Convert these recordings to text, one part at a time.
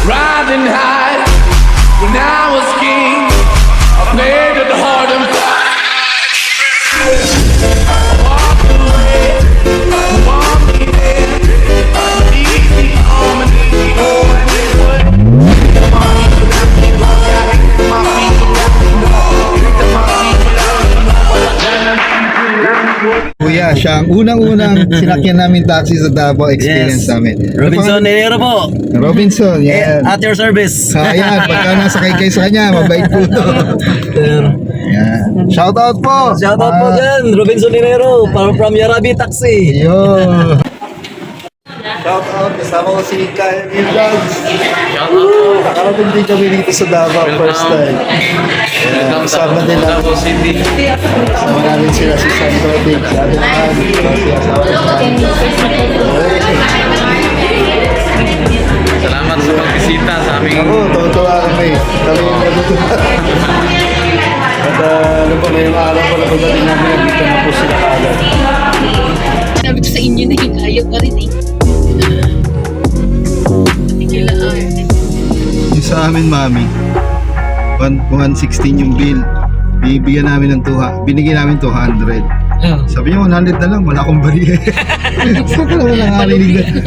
riding high. When I was king, I played it hard and fast. Walk away, walk me there. Easy on me, oh, and it would. My people got me rock out. My people got me rock. My people got me Kuya, siya ang unang-unang sinakyan namin taxi sa Davao experience namin. Robinson Nero po. Robinson, yan. At your service. Ayan, pagka nasakay kayo sa kanya, mabait po to. Yan. Shout out po! Shout out po dyan. Robinson Nero from Yarabi Taxi. Yo! Shout out, kasama ko si Kyle Vlogs. Shout out po. Nakarating din kami dito sa Davao first time. Welcome sa Kasama din Davao namin. City. Kasama namin sila si Santo Dick, si Ate Ann, si asawa ni Salamat sa pagbisita sa aming Ako, tuwa kami. Kami yung natutuwa. At ano pa, ngayong araw pa na pagdating namin, nandito na po sila agad. Sabi ko sa inyo na ayaw pa rin eh. Yung sa amin, mami, 116 yung bill. Bibigyan namin ng binigyan namin 200. Sabi niya 100 na lang, wala akong bariya.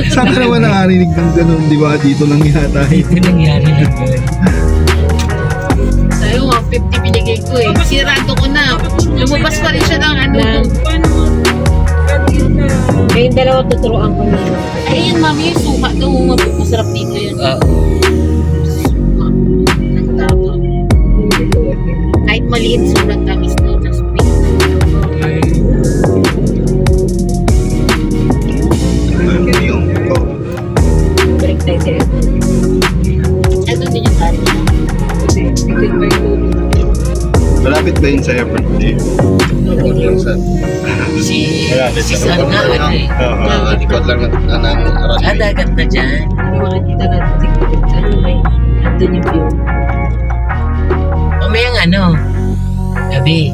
Saan ka naman nakarinig ng ganun, di ba? Dito lang yata. Ito nangyari lang yun. Sayo nga, 50 binigay ko eh. Sirado ko na. Lumabas pa rin siya ng ano. Kayong dalawa tuturuan ko na. Ayun, mami, yung suka daw. Masarap dito yan. Suka. Ng tama. Kahit maliit, sulat tamis daw. Tapos pink. Break tayo sa'yo. Ito din yung kanya. Kasi, bigyan mo yung tulong. Malapit ba yun sa airport? Si San nga, ano eh. Likod lang ng Dagat na dyan. Yung mga kita natin siguro. Ano may, andun yung view. O may ang ano. Gabi.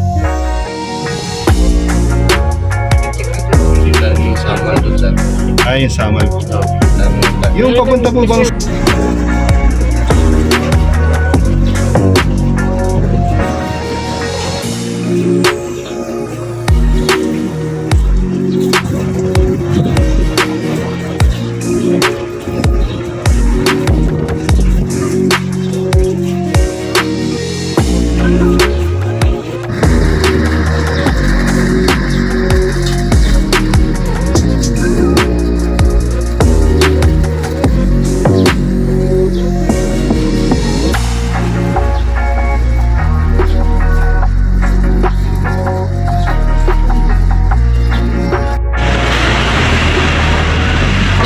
Yung Samal doon sa... Ay, yung Samal. Yung papunta po bang...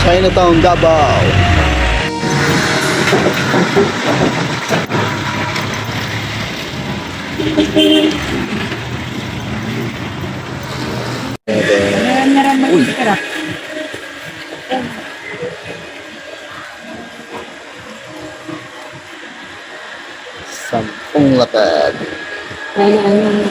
Chinatown, Davao. Meron mag-isirap. Sampung latag. Ano.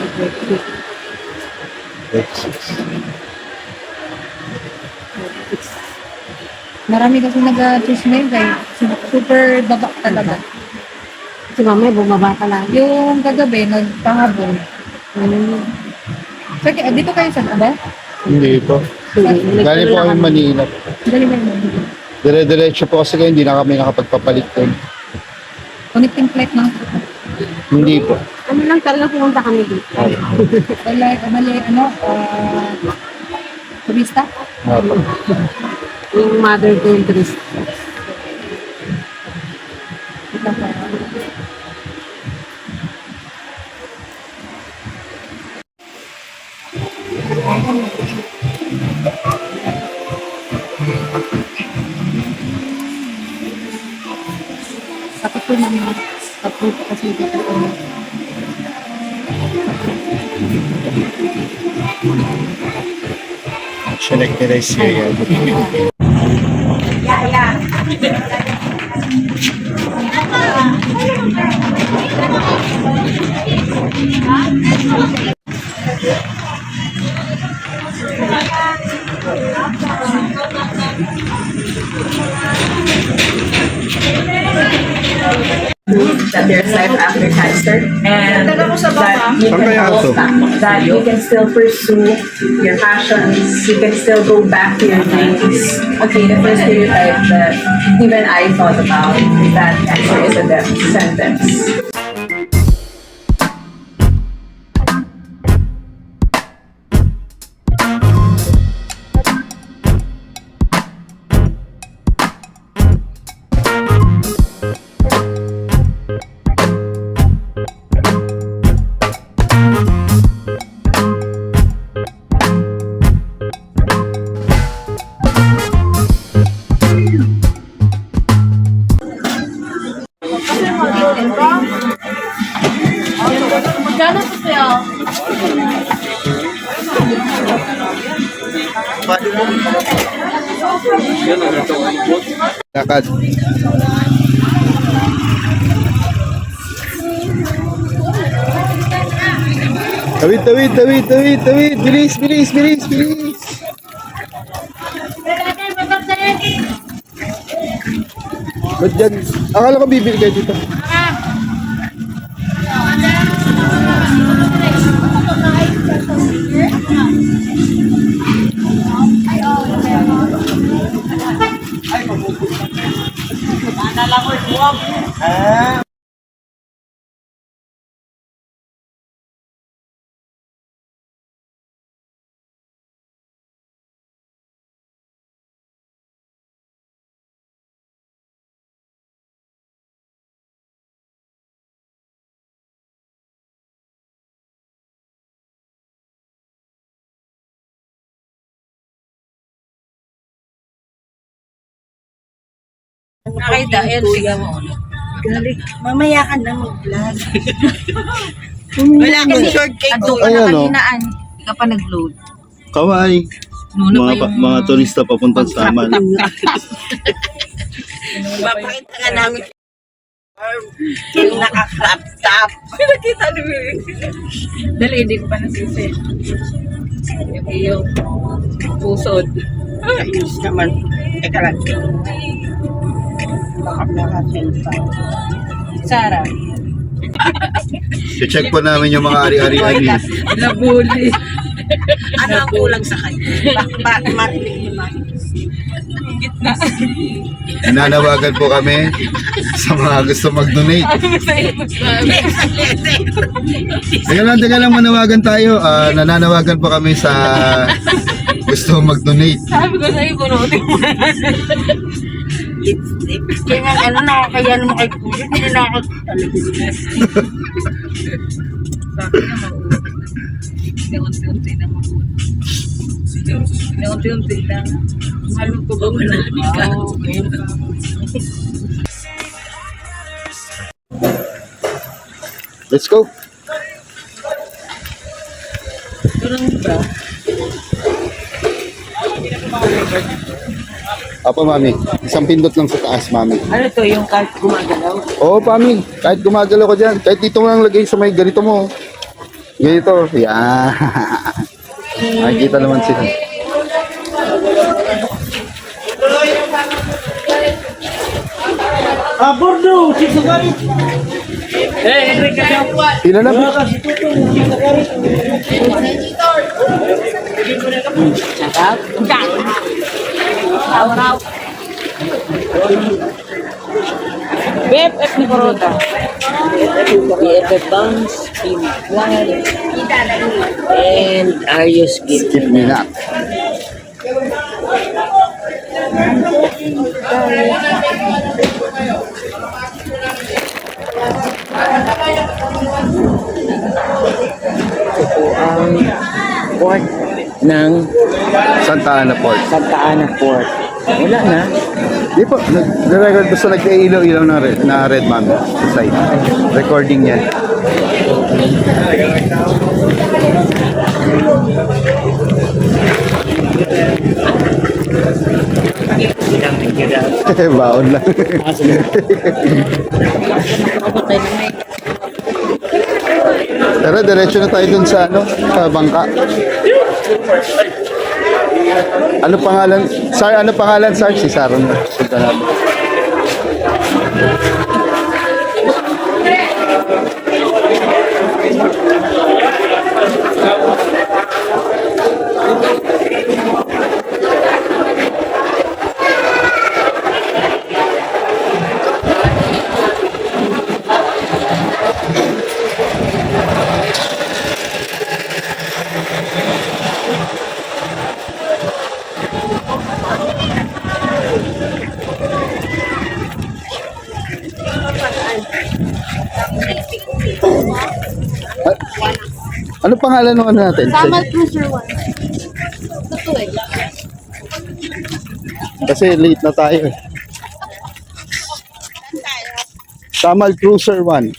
Marami kasi nag-choose ngayon kaya super baba talaga. Si mamaya bumaba ka lang. Yung kagabi, nagpahabol. Sige, dito kayo sa ba? Hindi po. Galing po kami Manila. Dali ba yun? Dire-diretso po kasi kayo, hindi na kami nakapagpapalit doon. Connecting flight na. Hindi po. Ano lang talaga pumunta kami dito? Wala, turista? Yung mother ko yung turista. Ito pa. Takot po namin. Takot kasi dito ko. Select nila yung Syria. that there's life after cancer, and that you Saan can kaya bounce to? back, that you can still pursue your passions, you can still go back to your dreams. Okay, the first stereotype that even I thought about is that cancer is a death sentence. Magkano po kaya? Lakad. Tawid, tawid, tawid, tawid, tawid. Bilis, bilis, bilis, bilis. Ba't dyan? Akala ko bibili kayo dito. Nakita, ayan, siya mo. Mamaya ka na mag-vlog. Wala kasi short cake ko. Ayan, oh. Hindi ka pa nag-load. Kawai. Mga turista papuntang Saman. Papakita ka namin. Yung naka-crop top. Nakita niyo Dali, hindi ko pa nasisi. Yung iyong pusod. Ayos naman. Teka lang. Baka nakasensa. Sara. I-check po namin yung mga ari-ari-ari. Nabuli. Ano ang kulang sa kanya? Bakit marinig mo Nananawagan po kami sa mga gusto mag-donate. Teka lang, manawagan tayo. Nananawagan po kami sa gusto mag-donate. Sabi ko sa iyo, bunutin mo. lipstick? Kaya nga, ano, nakakaya naman kay Kuya. Hindi na ako Unti-unti na mo. Unti-unti lang. Mahalo ko ba malamig ka? Let's go. Ganun ba? Apo, mami. Isang pindot lang sa taas, mami. Ano to, yung kahit gumagalaw? Oo, mami. Kahit gumagalaw ko dyan. Kahit dito mo lang lagay sa may ganito mo. Ganito. Yan. Nakikita naman sila. Bordo! Sisugari! Pila na ba? Sarap! Araw-araw! BFF ni Corota. BFF Bounce, Team One, and Arius Gift. Skip me not. Ito ang port ng Santa Ana Port. Santa Ana Port. Wala na. Di po, nag-record basta nag-ilaw-ilaw na red mami sa side. Recording yan. Baon lang. Tara, diretso na tayo dun sa sa bangka. Ano pangalan? Sir, ano pangalan, Sir? Si Saron. Punta natin. Ano pangalan ng ano natin? Samal Cruiser 1. Ito eh. Kasi late na tayo eh. Samal Cruiser 1.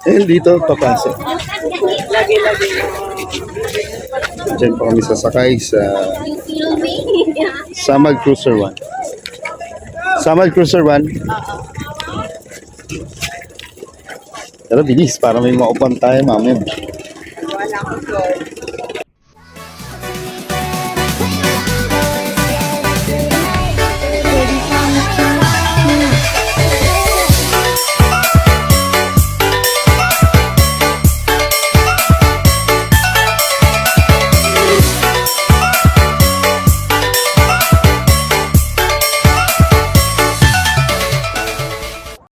Eh, dito papasok. Diyan pa kami sasakay sa Samal Cruiser 1. Samal Cruiser 1. Pero bilis, para may maupan tayo mamaya. Wala ko